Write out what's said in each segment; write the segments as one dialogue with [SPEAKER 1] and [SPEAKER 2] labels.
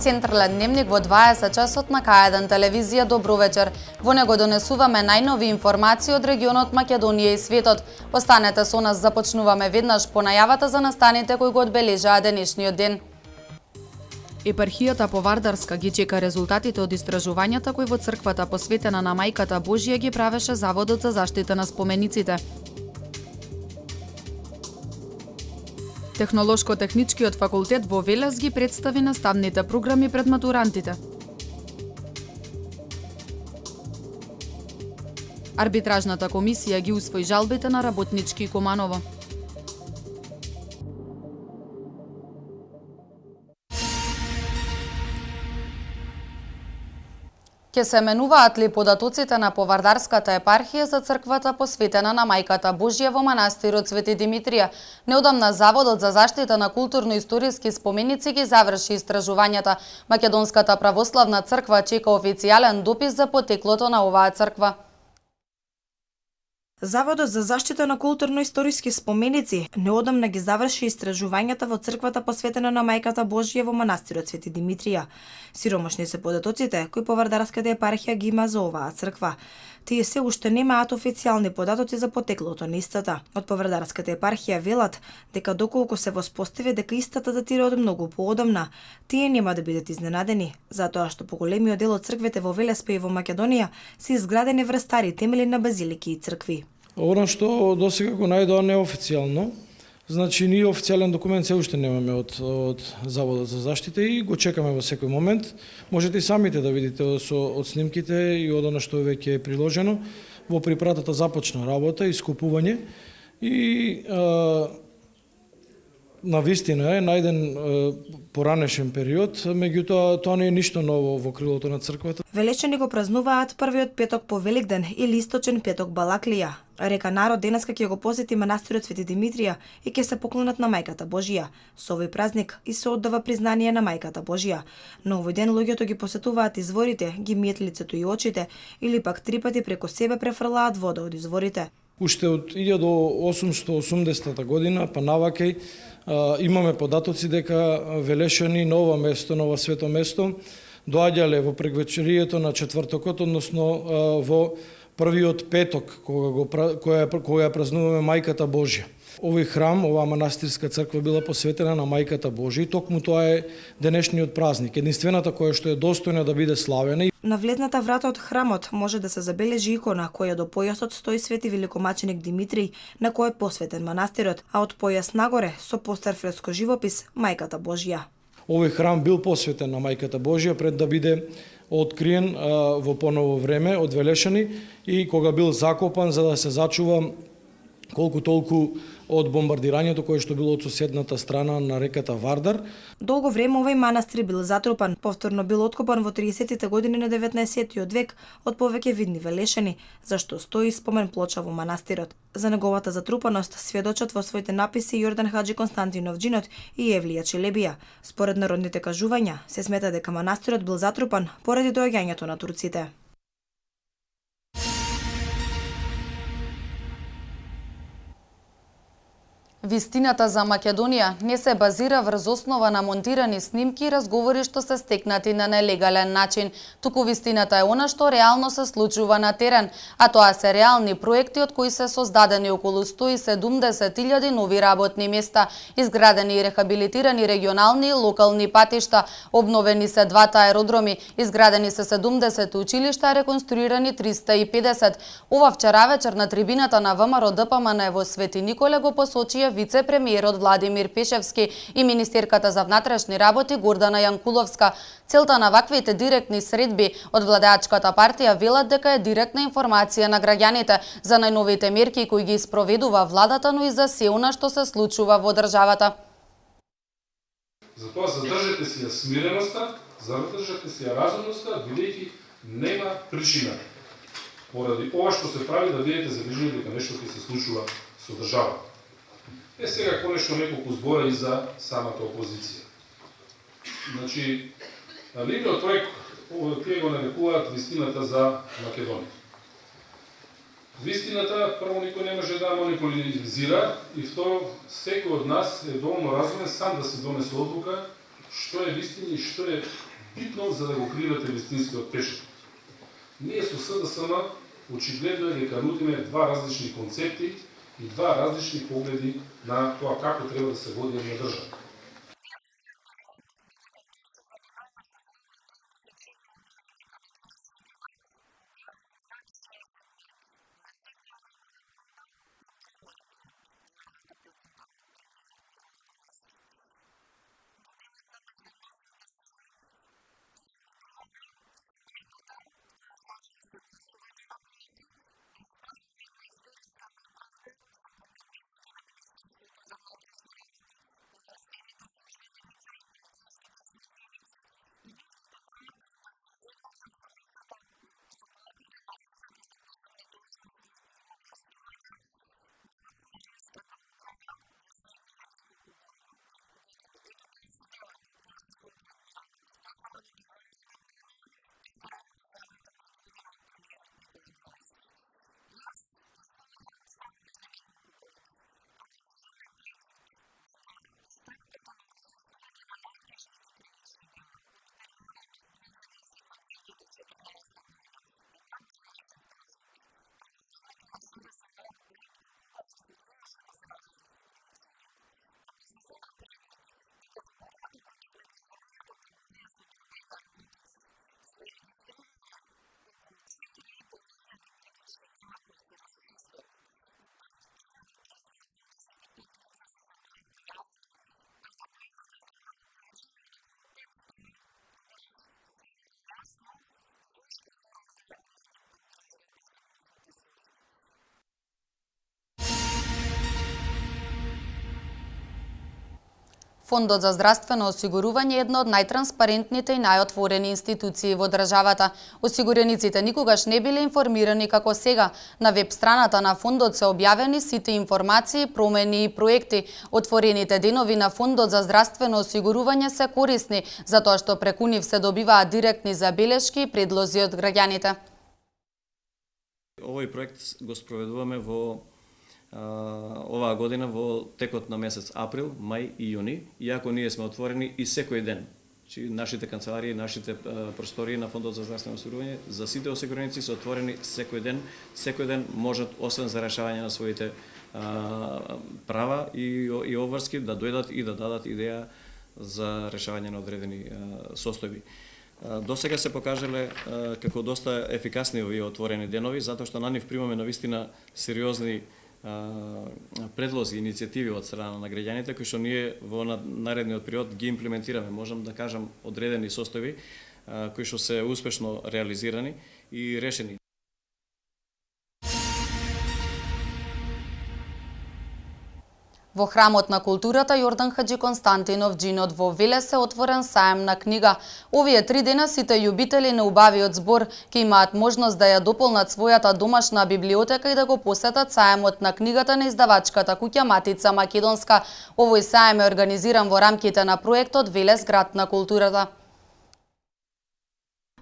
[SPEAKER 1] Централен дневник во 20 часот на К1 телевизија. Добро вечер. Во него донесуваме најнови информации од регионот Македонија и светот. Останете со нас, започнуваме веднаш по најавата за настаните кои го одбележаа денешниот ден. Епархијата по Вардарска ги чека резултатите од истражувањата кои во црквата посветена на Мајката Божија ги правеше Заводот за заштита на спомениците. Технолошко-техничкиот факултет во Велес ги представи наставните програми пред матурантите. Арбитражната комисија ги усвои жалбите на работнички Куманово. Ке се менуваат ли податоците на Повардарската епархија за црквата посветена на Мајката Божија во манастирот Свети Димитрија? Неодамна Заводот за заштита на културно-историски споменици ги заврши истражувањата. Македонската православна црква чека официјален допис за потеклото на оваа црква.
[SPEAKER 2] Заводот за заштита на културно-историски споменици неодамна ги заврши истражувањата во црквата посветена на Мајката Божија во манастирот Свети Димитрија. Сиромашни се податоците кои Повардарската епархија ги има за оваа црква. Тие се уште немаат официјални податоци за потеклото на истата. Од Повардарската епархија велат дека доколку се воспостави дека истата датира од многу поодамна, тие нема да бидат изненадени, затоа што поголемиот дел од црквите во Велес и во Македонија се изградени врз стари темели на базилики и цркви.
[SPEAKER 3] Она што досега го најдоа неофицијално, значи ние официјален документ се уште немаме од Заводот за заштита и го чекаме во секој момент. Можете и самите да видите од снимките и од она што веќе е приложено. Во припратата започна работа и скупување и навистина е најден поранешен период, меѓутоа тоа не е ништо ново во крилото на црквата.
[SPEAKER 2] Велешани го празнуваат првиот петок по Великден или источен петок Балаклија. Река народ денеска ќе го посети манастирот Свети Димитрија и ќе се поклонат на Мајката Божија. Со овој празник и се оддава признание на Мајката Божија. На овој ден луѓето ги посетуваат изворите, ги мијат лицето и очите или пак 3 пати преку себе префрлаат вода од изворите.
[SPEAKER 3] Уште од 1880 година па навака имаме податоци дека Велешани на ова место, на ова свето место, доаѓале во прегвечерието на четвртокот, односно во првиот петок кога ја празнуваме Мајката Божја. Овој храм, оваа манастирска црква била посветена на Мајката Божја и токму тоа е денешниот празник, единствената која што е достојна да биде славена.
[SPEAKER 2] На влезната врата од храмот може да се забележи икона која до појасот стои Свети великомаченик Димитрий, на кој е посветен манастирот, а од појас нагоре со постар фреско живопис Мајката Божја.
[SPEAKER 3] Овој храм бил посветен на Мајката Божја пред да биде откриен во поново време од Велешани и кога бил закопан за да се зачува колку толку од бомбардирањето кое што било од соседната страна на реката Вардар.
[SPEAKER 2] Долго време овој манастир бил затрупан, повторно бил откопан во 30-тите години на 19-тиот век од повеќе видни Велешани, зашто стои спомен плоча во манастирот. За неговата затрупаност сведочат во своите написи Јордан Хаџи Константинов Джинот и Евлија Челебија. Според народните кажувања, се смета дека манастирот бил затрупан поради доаѓањето на турците.
[SPEAKER 1] Вистината за Македонија не се базира врз основа на монтирани снимки и разговори што се стекнати на нелегален начин, туку вистината е она што реално се случува на терен, а тоа се реални проекти од кои се создадени околу 170.000 нови работни места, изградени и рехабилитирани регионални и локални патишта, обновени се 2 аеродроми, изградени се 70 училишта, реконструирани 350. Ова вчера вечер на трибината на ВМРО ДПМН во Свети Николе го посочија вице-премиерот Владимир Пешевски и министерката за внатрешни работи Гордана Јанкуловска. Целта на ваквите директни средби од владеачката партија велат дека е директна информација на граѓаните за најновите мерки кои ги спроведува владата, но и за се она што се случува во државата.
[SPEAKER 4] Затоа задржете си ја смиреноста, задржете си ја разумноста, бидејќи нема причина поради ова што се прави да бидете загрижени дека нешто ќе се случува со државата. Сега конечно неколку збора и за самата опозиција. Значи, лидерот проект тие го нарекуваат вистината за Македонија. Вистината, прво, никој не може да монополизира и второ, секој од нас е доволно разумен сам да се донесе одлука што е вистина и што е битно за да го криете вистинскиот пешек. Ние со СДСМ очигледно е дека нудиме два различни концепти и два различни погледи на тоа како треба да се води една држава.
[SPEAKER 1] Фондот за здравствено осигурување е една од најтранспарентните и најотворени институции во државата. Осигурениците никогаш не биле информирани како сега. На веб страната на фондот се објавени сите информации, промени и проекти. Отворените денови на Фондот за здравствено осигурување се корисни, затоа што преку нив се добиваат директни забелешки и предлози од граѓаните.
[SPEAKER 5] Овој проект го спроведуваме во оваа година во текот на месец април, мај и јуни, иако ние сме отворени и секој ден. Нашите канцеларии, нашите простории на Фондот за здравствено осигурување за сите осигуреници се отворени секој ден. Секој ден можат, освен за решавање на своите права и обврски, да дојдат и да дадат идеја за решавање на одредени состојби. До сега се покажале како доста ефикасни овие отворени денови, затоа што на нив примаме навистина сериозни предлози, иницијативи од страна на граѓаните кои што ние во наредниот период ги имплементираме. Можам да кажам одредени состојби кои што се успешно реализирани и решени.
[SPEAKER 1] Во Храмот на културата Јордан Хаџи Константинов Џинот во Велес е отворен саем на книга. Овие 3 дена сите љубители на убавиот збор ќе имаат можност да ја дополнат својата домашна библиотека и да го посетат саемот на книгата на издавачката куќа Матица Македонска. Овој саем е организиран во рамките на проектот Велес град на културата.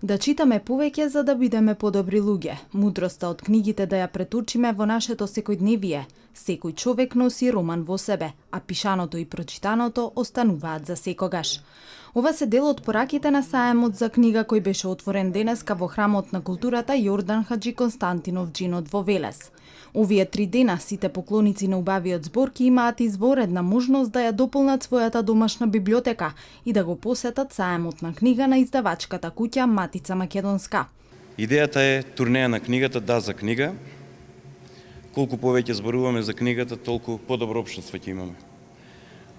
[SPEAKER 6] Да читаме повеќе за да бидеме подобри луѓе. Мудроста од книгите да ја претучиме во нашето секојдневие. Секој човек носи роман во себе, а пишаното и прочитаното остануваат за секогаш. Ова се дел од пораките на саемот за книга кој беше отворен денеска во Храмот на културата Јордан Хаџи Константинов Џинот во Велес. Овие 3 дена сите поклоници на убавиот збор ќе имаат изворедна можност да ја дополнат својата домашна библиотека и да го посетат саемот на книга на издавачката куќа Матица Македонска.
[SPEAKER 7] Идејата е турнеја на книгата Да за книга, колку повеќе зборуваме за книгата, толку подобро општество ќе имаме.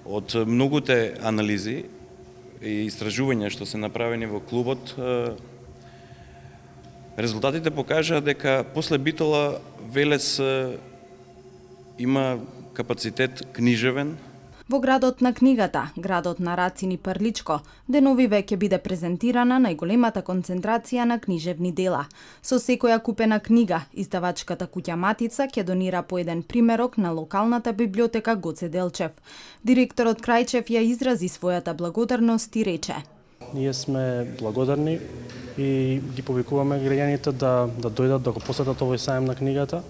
[SPEAKER 7] Од многуте анализи и истражувања што се направени во клубот, резултатите покажаа дека после Битола Велес има капацитет книжевен.
[SPEAKER 6] Во градот на книгата, градот на Рацин и Прличко, деновиве ќе биде презентирана најголемата концентрација на книжевни дела. Со секоја купена книга, издавачката куќа Матица ќе донира по еден примерок на локалната библиотека Гоце Делчев. Директорот Крајчев ја изрази својата благодарност и рече:
[SPEAKER 8] Ние сме благодарни и ги повикуваме граѓаните да дојдат да го посетат овој сајм на книгата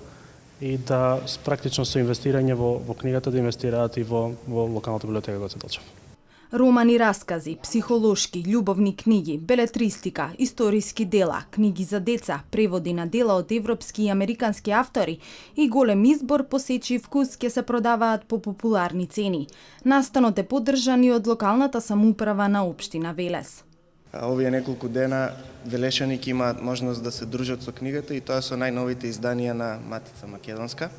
[SPEAKER 8] и да практично со инвестирање во книгата да инвестираат и во локалната библиотека Гоце Делчев.
[SPEAKER 6] Романи, раскази, психолошки, љубовни книги, белетристика, историски дела, книги за деца, преводи на дела од европски и американски автори и голем избор по сечи вкус ќе се продаваат по популарни цени. Настанот е поддржан и од локалната самоуправа на општина Велес.
[SPEAKER 9] Овие неколку дена велешани ќе имаат можност да се дружат со книгата и тоа со најновите изданија на Матица Македонска.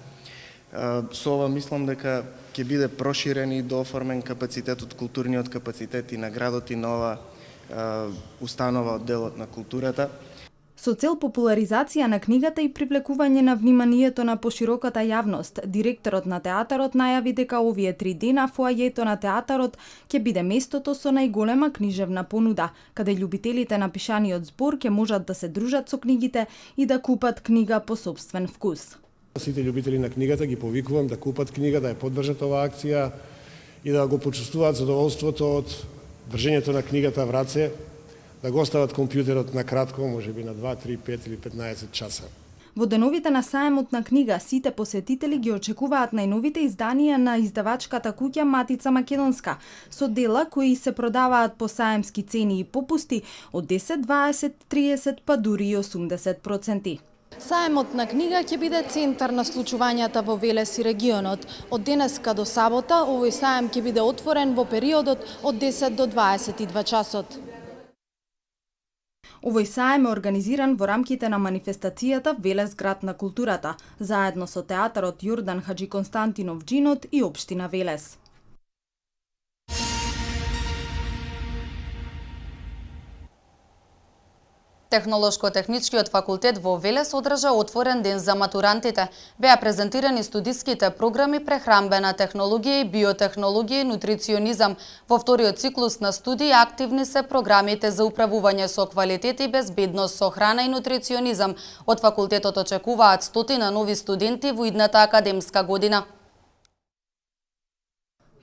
[SPEAKER 9] Со ова мислам дека ќе биде проширен и дооформен капацитетот, културниот капацитет и на градот и на ова установа од делот на културата.
[SPEAKER 6] Со цел популаризација на книгата и привлекување на вниманието на пошироката јавност, директорот на театарот најави дека овие 3 дена фоајето на театарот ќе биде местото со најголема книжевна понуда, каде љубителите на пишаниот збор ќе можат да се дружат со книгите и да купат книга по сопствен вкус.
[SPEAKER 10] Сите љубители на книгата ги повикувам да купат книга, да ја поддржат оваа акција и да го почувствуваат задоволството од држењето на книгата в раце, да го остават компјутерот на кратко, можеби на 2, 3, 5 или 15 часа.
[SPEAKER 6] Во деновите на саемот на книга, сите посетители ги очекуваат најновите изданија на издавачката куќа Матица Македонска, со дела кои се продаваат по саемски цени и попусти од 10, 20, 30 па дури и 80%.
[SPEAKER 11] Саемот на книга ќе биде центар на случувањата во Велес и регионот. Од денеска до сабота овој саем ќе биде отворен во периодот од 10 до 22 часот.
[SPEAKER 6] Овој саем е организиран во рамките на манифестацијата Велес град на културата, заедно со театарот Јордан Хаджи Константинов Джинот и општина Велес.
[SPEAKER 1] Технолошко-техничкиот факултет во Велес одржа отворен ден за матурантите. Беа презентирани студиските програми прехранбена технологија и биотехнологија и нутриционизам. Во вториот циклус на студии активни се програмите за управување со квалитет и безбедност со храна и нутриционизам. Од факултетот очекуваат 100 нови студенти во идната академска година.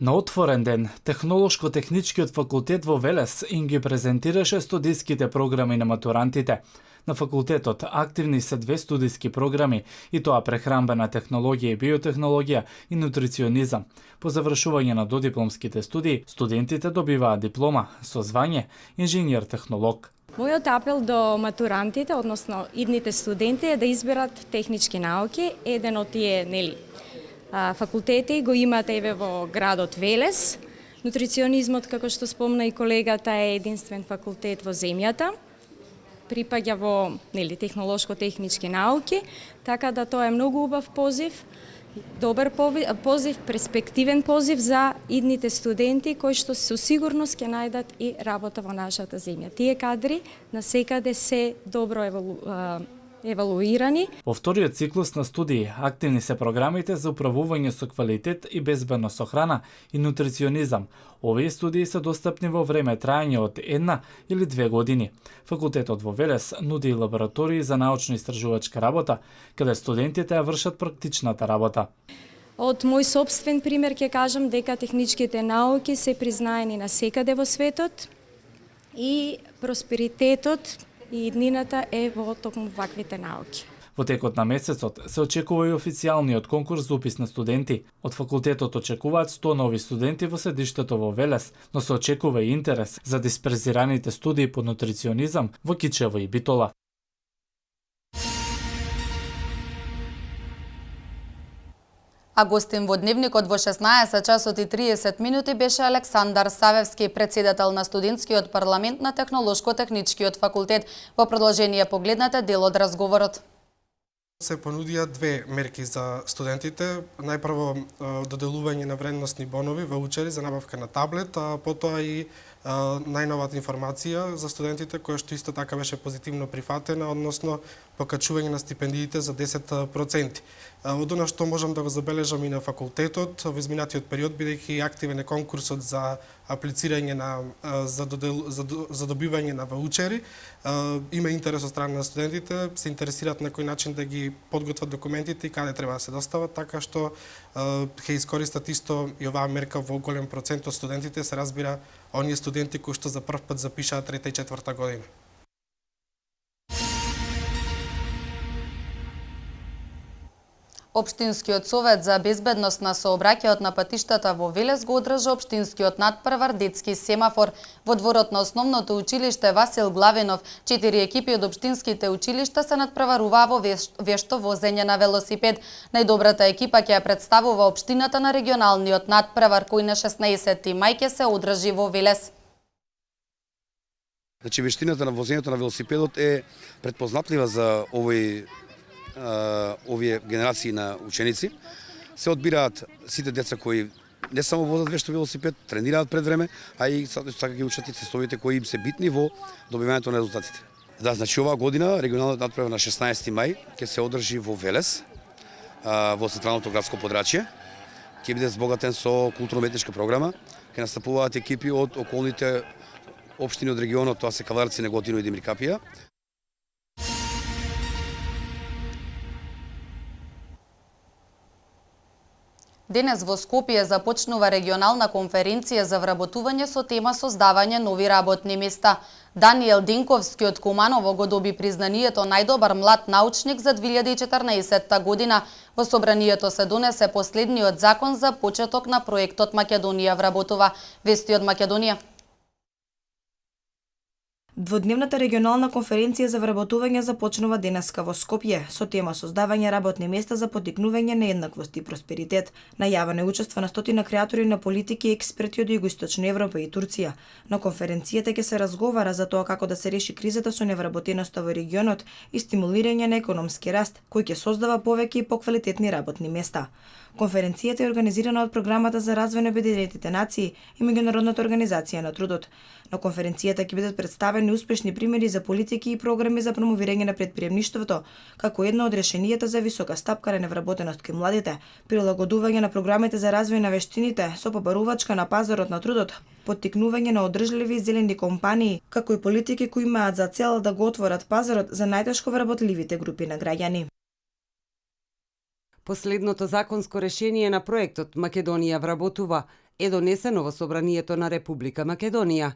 [SPEAKER 12] На отворен ден, Технолошко-техничкиот факултет во Велес им ги презентираше студиските програми на матурантите. На факултетот активни се 2 студиски програми, и тоа прехранбена технологија и биотехнологија и нутриционизам. По завршување на додипломските студии, студентите добиваат диплома со звање инженер-технолог.
[SPEAKER 13] Мојот апел до матурантите, односно идните студенти, е да изберат технички науки. Еден од тие, факултети го имате еве во градот Велес. Нутриционизмот, како што спомна и колегата, е единствен факултет во земјата. Припаѓа во технолошко-технички науки, така да тоа е многу убав позив, добар позив, перспективен позив за идните студенти кои што со сигурност ќе најдат и работа во нашата земја. Тие кадри насекаде се добро евалуирани.
[SPEAKER 12] Во вториот циклус на студии активни се програмите за управување со квалитет и безбедност со храна и нутриционизам. Овие студии се достапни во време трајање од 1 или 2 години. Факултетот во Велес нуди лаборатории за научно-истражувачка работа, каде студентите ја вршат практичната работа.
[SPEAKER 13] Од мој сопствен пример ќе кажам дека техничките науки се признаени насекаде во светот и просперитетот и иднината е во токму ваквите науки.
[SPEAKER 12] Во текот на месецот се очекува и официјалниот конкурс за упис на студенти. Од факултетот очекуваат 100 нови студенти во седиштето во Велес, но се очекува и интерес за дисперзираните студии по нутриционизам во Кичево и Битола.
[SPEAKER 1] А гостин во дневникот во 16 часот и 30 минути беше Александар Савевски, председател на студентскиот парламент на Технолошко-техничкиот факултет. Во продолжение погледнете дел од разговорот.
[SPEAKER 14] Се понудија две мерки за студентите. Најпрво доделување на вредностни бонови, ваучери за набавка на таблет, а потоа и најновата информација за студентите, која што исто така беше позитивно прифатена, односно покачување на стипендиите за 10%. Од она што можам да го забележам и на факултетот во изминатиот период, бидејќи активен е конкурсот за аплицирање за добивање на ваучери, има интерес од страна на студентите, се интересираат на кој начин да ги подготват документите и каде треба да се достават, така што ќе искористат исто и оваа мерка во голем процент од студентите, се разбира оние студенти кои што за прв пат запишаат трета и четврта година.
[SPEAKER 1] Општинскиот совет за безбедност на сообраќајот на патиштата во Велес го одржа општинскиот надпревар детски семафор во дворот на основното училиште Васил Главинов. 4 екипи од општинските училишта се надпреваруваа во вешто возење на велосипед. Најдобрата екипа ќе ја представува општината на регионалниот надпревар кој на 16 мај ќе се одржи во Велес.
[SPEAKER 15] Значи вештината на возењето на велосипедот е предпознатлива за овие генерации на ученици. Се одбираат сите деца кои не само возат вешто велосипед, тренираат пред време, а и така ги учат и тестовите кои им се битни во добивањето на резултатите. Да, значи оваа година регионалниот надпревар на 16 мај ќе се одржи во Велес, во централното градско подрачје. Ќе биде збогатен со културно-уметничка програма. Ќе настапуваат екипи од околните општини од регионот, тоа се Каварци, Неготино и Димиркапија.
[SPEAKER 1] Денес во Скопје започнува регионална конференција за вработување со тема создавање нови работни места. Даниел Денковски од Куманово го доби признанието најдобар млад научник за 2014 година. Во собранието се донесе последниот закон за почеток на проектот Македонија вработува. Вести од Македонија.
[SPEAKER 2] Дводневната регионална конференција за вработување започнува денеска во Скопје со тема создавање работни места за поттикнување на еднаквост и просперитет. Најавено е учество на стотина креатори на политики и експерти од Југоисточна Европа и Турција. На конференцијата ќе се разговара за тоа како да се реши кризата со невработеноста во регионот и стимулирање на економски раст, кој ќе создава повеќе и поквалитетни работни места. Конференцијата е организирана од Програмата за развој на Обединетите нации и Меѓународната организација на трудот. На конференцијата ќе бидат представени успешни примери за политики и програми за промовирање на претприемништвото, како едно од решенијата за висока стапка на невработеност кај младите, прилагодување на програмите за развој на вештините со побарувачка на пазарот на трудот, поттикнување на одржливи и зелени компании, како и политики кои имаат за цел да го отворат пазарот за најтешко вработливите групи на граѓани.
[SPEAKER 16] Последното законско решение на проектот Македонија вработува е донесено во Собранието на Република Македонија.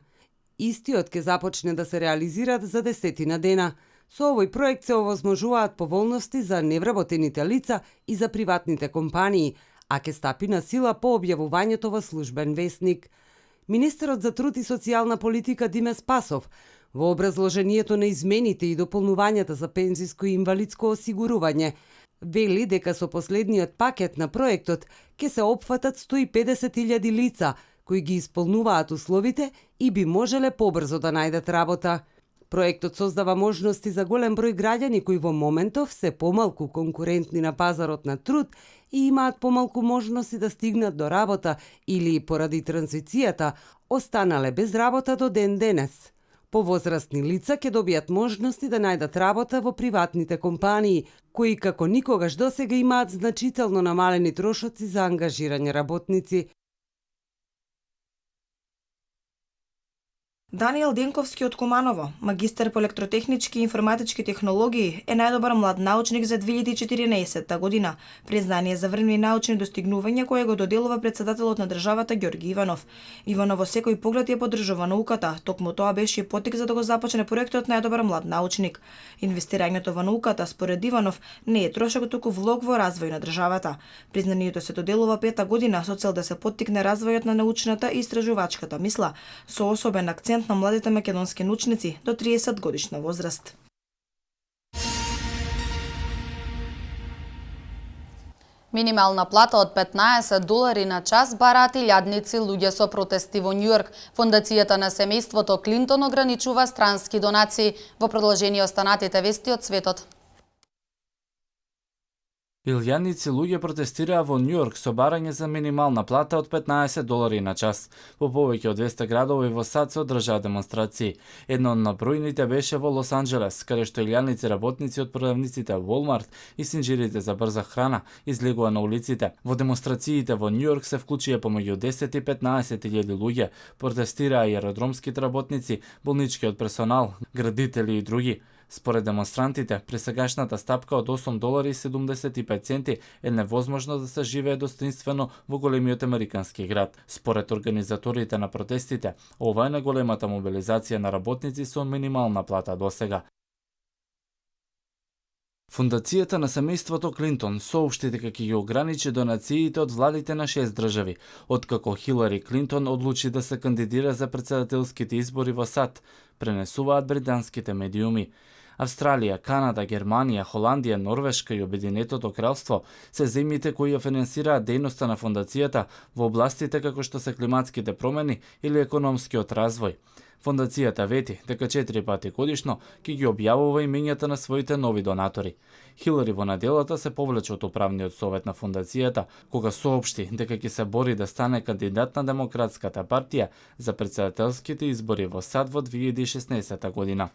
[SPEAKER 16] Истиот ќе започне да се реализираат за 10 дена. Со овој проект се овозможуваат поволности за невработените лица и за приватните компании, а ќе стапи на сила по објавувањето во службен весник. Министерот за труд и социјална политика Диме Спасов во образложението на измените и дополнувањата за пензиско и инвалидско осигурување вели дека со последниот пакет на проектот ќе се опфатат 150.000 лица кои ги исполнуваат условите и би можеле побрзо да најдат работа. Проектот создава можности за голем број граѓани кои во моментов се помалку конкурентни на пазарот на труд и имаат помалку можности да стигнат до работа или поради транзицијата останале без работа до ден денес. Повозрастни лица ќе добијат можности да најдат работа во приватните компании, кои како никогаш досега имаат значително намалени трошоци за ангажирање работници.
[SPEAKER 2] Даниел Денковски од Куманово, магистар по електротехнички и информатички технологии, е најдобар млад научник за 2014 година. Признание за врвни научни достигнувања кое го доделува председателот на државата Ѓорги Иванов. Иванов во секој поглед ја поддржува науката, токму тоа беше и поттик за да го започне проектот најдобар млад научник. Инвестирањето во науката, според Иванов, не е трошок, туку влог во развој на државата. Признанието се доделува 5-та година со цел да се поттикне развојот на научната и истражувачката мисла, со особен акцент на младите македонски научници до 30 годишна возраст.
[SPEAKER 1] Минимална плата од $15 на час бараат илјадници луѓе со протести во Њујорк. Фондацијата на семејството Клинтон ограничува странски донации. Во продолжение останатите вести од светот.
[SPEAKER 12] Илјаници луѓе протестираа во Њујорк со барање за минимална плата од $15 на час. Во повеќе од 200 градови во САД се одржаа демонстрации. Една од набројните беше во Лос Анџелес, каде што илјаници работници од продавниците Walmart и синџирите за брза храна излегува на улиците. Во демонстрациите во Њујорк се вклучија помеѓу 10 и 15.000 луѓе. Протестираа и аеродромските работници, болничкиот персонал, градители и други. Според демонстрантите, при сегашната стапка од $8.75 е невозможно да се живее достоинствено во големиот американски град. Според организаторите на протестите, ова е најголемата мобилизација на работници со минимална плата досега. Фондацијата на семејството Клинтон соопшти дека ќе ги ограничи донациите од владите на 6 држави, откако Хилари Клинтон одлучи да се кандидира за председателските избори во САД, пренесуваат британските медиуми. Австралија, Канада, Германија, Холандија, Норвешка и Обединетото кралство се земјите кои ја финансираат дејноста на фондацијата во областите како што се климатските промени или економскиот развој. Фондацијата вети дека 4 пати годишно ќе ги објавува имењата на своите нови донатори. Хилари во неделата се повлече од управниот совет на фондацијата, кога соопшти дека ќе се бори да стане кандидат на Демократската партија за председателските избори во САД во 2016 година.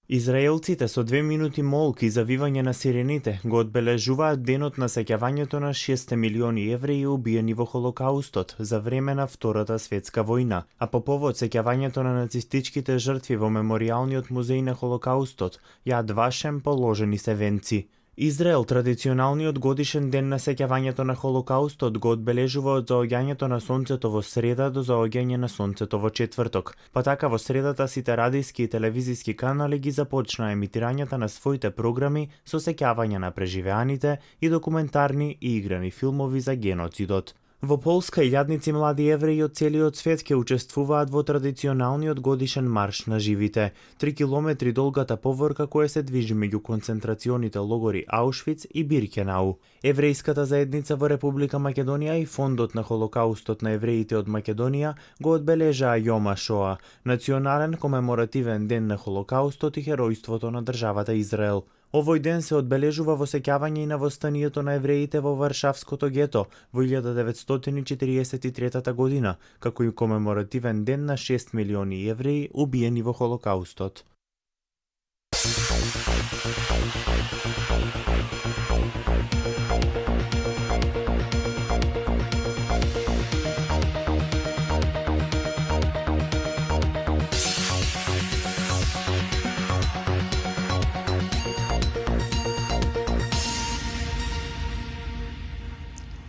[SPEAKER 17] Израелците со 2 минути молк и завивање на сирените го одбележуваат денот на сеќавањето на 6 милиони евреи убиени во Холокаустот за време на Втората светска војна, а по повод сеќавањето на нацистичките жртви во Меморијалниот музеј на Холокаустот, Јад Вашем положени се венци. Израел традиционалниот годишен ден на сеќавањето на Холокаустот го одбележува од заоѓањето на сонцето во среда до заоѓање на сонцето во четврток. Па така во средата сите радиски и телевизиски канали ги започнаа емитирањата на своите програми со сеќавање на преживеаните и документарни и играни филмови за геноцидот. Во Полска илјадници млади евреи од целиот свет ќе учествуваат во традиционалниот годишен марш на живите. 3 километри долгата поворка која се движи меѓу концентрационите логори Аушвиц и Биркенау. Еврејската заедница во Република Македонија и Фондот на Холокаустот на евреите од Македонија го одбележаа Јом ха-Шоа, национален комеморативен ден на Холокаустот и херојството на државата Израел. Овој ден се одбележува во сеќавање и на востанието на евреите во Варшавското гето во 1943 година, како и комеморативен ден на 6 милиони евреи убиени во Холокаустот.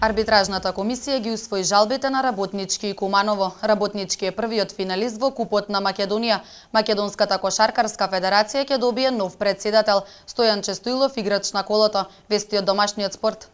[SPEAKER 1] Арбитражната комисија ги усвои жалбите на Работнички и Куманово. Работнички е првиот финалист во Купот на Македонија. Македонската кошаркарска федерација ќе добие нов претседател. Стојан Честоилов, играч на колото, вести од домашниот спорт.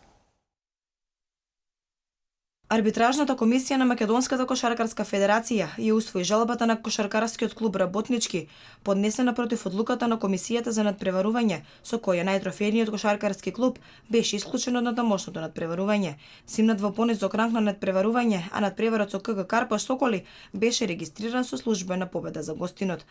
[SPEAKER 2] Арбитражната комисија на Македонската кошаркарска федерација ја усвои жалбата на кошаркарскиот клуб Работнички, поднесена против одлуката на комисијата за надпреварување, со која најтрофејниот кошаркарски клуб беше исклучен од тамошното надпреварување. Симнат во понизок ранг на надпреварување, а надпреварот со КГ Карпаш Соколи беше регистриран со службена победа за гостинот.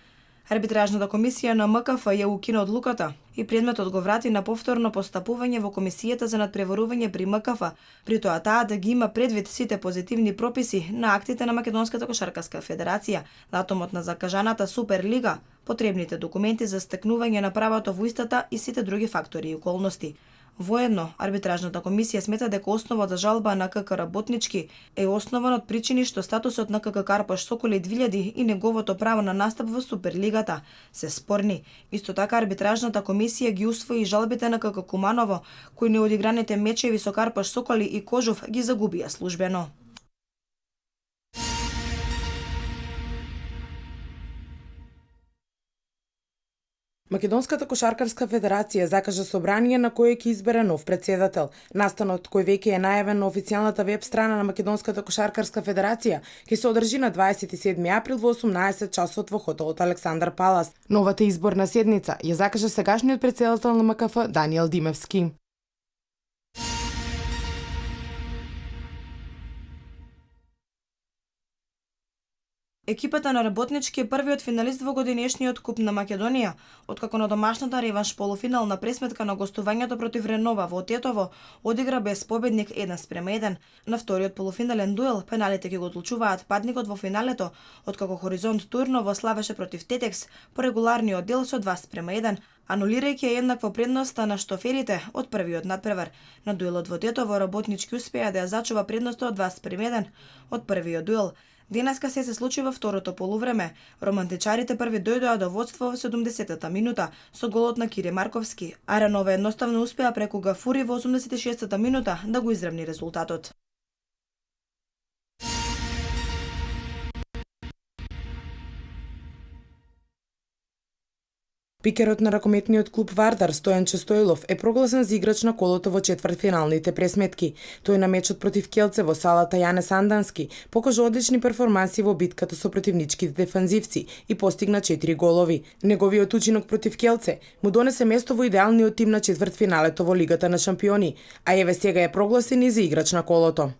[SPEAKER 2] Арбитражната комисија на МКФ ја укина одлуката и предметот го врати на повторно постапување во комисијата за надпреварување при МКФ, при тоа таа да ги има предвид сите позитивни прописи на актите на Македонската кошаркарска федерација, датумот на закажаната Суперлига, потребните документи за стекнување на правото во истата и сите други фактори и околности. Воедно, арбитражната комисија смета дека основа за жалба на КК Работнички е основан од причини што статусот на КК Карпаш Соколи 2000 и неговото право на настап во Суперлигата се спорни. Исто така арбитражната комисија ги усвои жалбите на КК Куманово, кои неодиграните мечеви со Карпаш Соколи и Кожов ги загубија службено.
[SPEAKER 18] Македонската кошаркарска федерација закажа собрание на кое ќе избере нов претседател. Настанот, кој веќе е најавен на официјалната веб страна на Македонската кошаркарска федерација, ќе се одржи на 27 април во 18 часот во хотелот Александар Палас. Новата изборна седница ја закажа сегашниот претседател на МКФ Даниел Димевски.
[SPEAKER 2] Екипата на Работнички е првиот финалист во годинешниот Куп на Македонија, откако на домашната реванш полуфинална пресметка на гостувањето против Ренова во Тетово одигра без победник 1:1. На вториот полуфинален дуел пеналите ќе го одлучуваат падникот во финалето, откако Хоризонт Турново славеше против Тетекс по регуларниот дел со 2:1, анулирајќи ја еднакво предноста на штоферите од првиот надпревар. На дуелот во Тетово Работнички успеа да ја зачува предноста од 2:1 од првиот дуел. Денеска се случи во второто полувреме. Романтичарите први дојдоа до водство во 70-та минута со голот на Кире Марковски, а Ренова едноставно успеа преку Гафури во 86-та минута да го изравни резултатот.
[SPEAKER 18] Пикерот на ракометниот клуб Вардар Стојанче Стоилов е прогласен за играч на колото во четвртфиналните пресметки. Тој на мечот против Келце во салата Јане Сандански покажа одлични перформанси во битката со противничките дефанзивци и постигна 4 голови. Неговиот учинок против Келце му донесе место во идеалниот тим на четвртфиналето во Лигата на шампиони, а еве сега е прогласен и за играч на колото.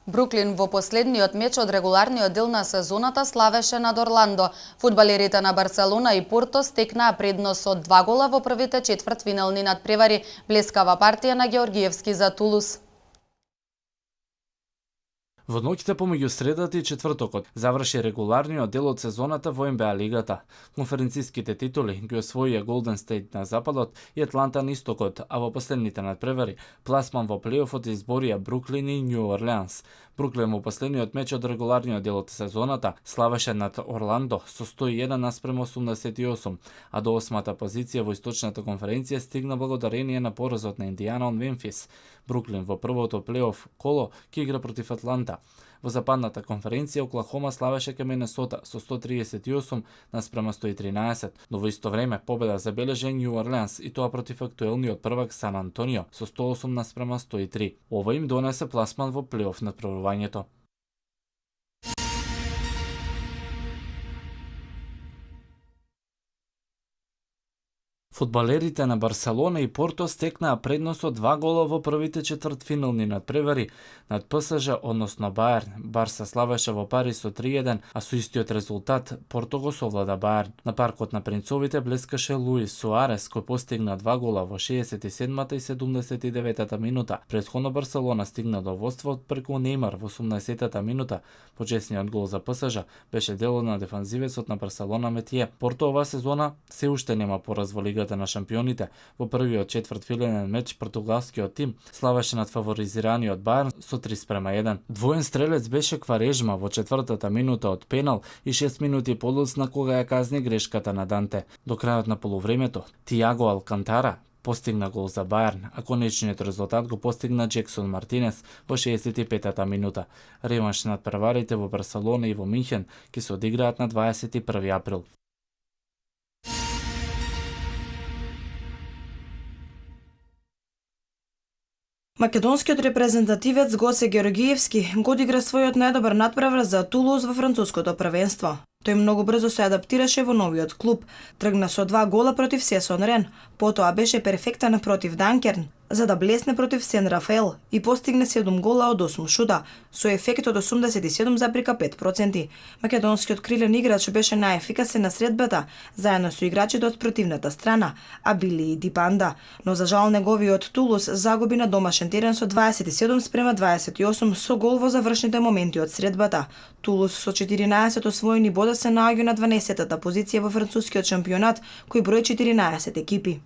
[SPEAKER 1] Бруклин во последниот меч од регуларниот дел на сезоната славеше над Орландо. Фудбалерите на Барселона и Порто стекнаа предност од 2 гола во првите четвртфинални надпревари. Блескава партија на Георгиевски за Тулус.
[SPEAKER 12] Во ноќите помеѓу средата и четвртокот заврши регуларниот дел од сезоната во НБА лигата. Конференциските титули ги освоија Голден Стейт на западот и Атланта на истокот, а во последните надпревари пласман во плейофот изборија Бруклин и Њу Орлеанс. Бруклин во последниот меч од регуларниот дел од сезоната славеше над Орландо со 101:88, а до 8-та позиција во источната конференција стигна благодарение на поразот на Индијана од Мемфис. Бруклин во првото плейоф коло ќе игра против Атланта. Во западната конференција Оклахома славеше ке Минесота со 138:113, но во исто време победа забележа Њу Орлеанс и тоа против актуелниот првак Сан Антонио со 108:103. Ова им донесе пласман во плейоф надпреварувањето. Фудбалерите на Барселона и Порто стекнаа предност од 2 гола во првите четвртфинални надпревари над ПСЖ, односно Баерн. Барса славеше во Париз со 3:1, а со истиот резултат Порто го совлада Баерн. На паркот на принцовите блескаше Луис Суарес, кој постигна 2 гола во 67-та и 79-та минута. Претходно Барселона стигна до водство преку Неймар во 18-та минута. Почесниот гол за ПСЖ беше дел на дефанзивецот на Барселона Метие. Порто оваа сезона се уште нема пораз во Лигата на шампионите. Во првиот четвртфинален меч португалскиот тим славеше над фаворизираниот Баерн со 3:1. Двоен стрелец беше Кварежма во четвртата минута од пенал и 6 минути подоцна кога ја казни грешката на Данте. До крајот на полувремето Тиаго Алкантара постигна гол за Баерн, а конечниот резултат го постигна Джексон Мартинес во 65-та минута. Реванш над прварите во Барселона и во Минхен ќе се одиграат на 21 април.
[SPEAKER 2] Македонскиот репрезентативец Гоце Георгиевски го одигра својот најдобар надпревар за Тулуз во француското првенство. Тој многу брзо се адаптираше во новиот клуб. Тргна со 2 гола против Сесон Рен, потоа беше перфектен против Данкерн, за да блесне против Сен Рафаел и постигне 7 гола од 8 шута, со ефект од 87,5%. Македонскиот крилен играч беше најефикасен на средбата, заедно со играчите од противната страна, а били и Дипанда, но за жал неговиот Тулус загуби на домашен терен со 27:28 со гол во завршните моменти од средбата. Тулус со 14 освоени бода се наоѓа на 12-та позиција во францускиот шампионат, кој брои 14 екипи.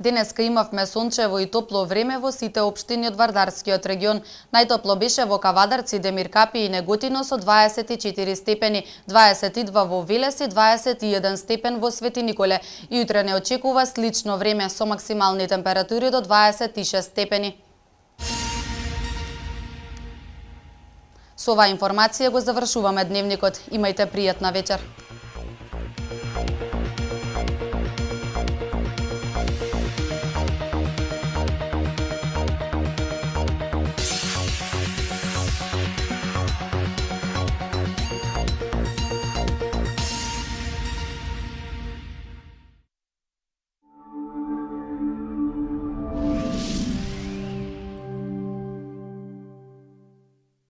[SPEAKER 1] Денеска имавме сончево и топло време во сите општини од Вардарскиот регион. Најтопло беше во Кавадарци, Демиркапи и Неготино со 24 степени, 22 во Велес и 21 степен во Свети Николе. И утре не очекува слично време со максимални температури до 26 степени. Со оваа информација го завршуваме дневникот. Имајте пријатна вечер.